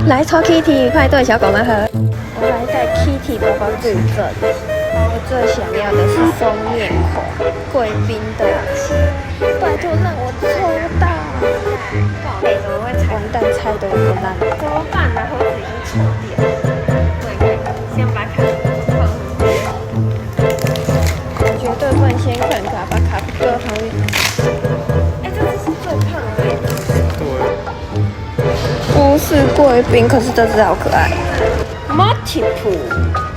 来抽 Kitty 派对小狗盲盒。我来带 Kitty 宝宝矩阵。我最想要的是封面款贵宾的，拜托让我抽到。哎，怎么会猜？完蛋，猜的有够烂。怎么办呢？盒子已经抽掉了。对，先把卡放回去。绝对不能先看卡，把卡搁旁边。哎，这只是最胖的耶。对。不是贵宾，可是这只好可爱。Multiple。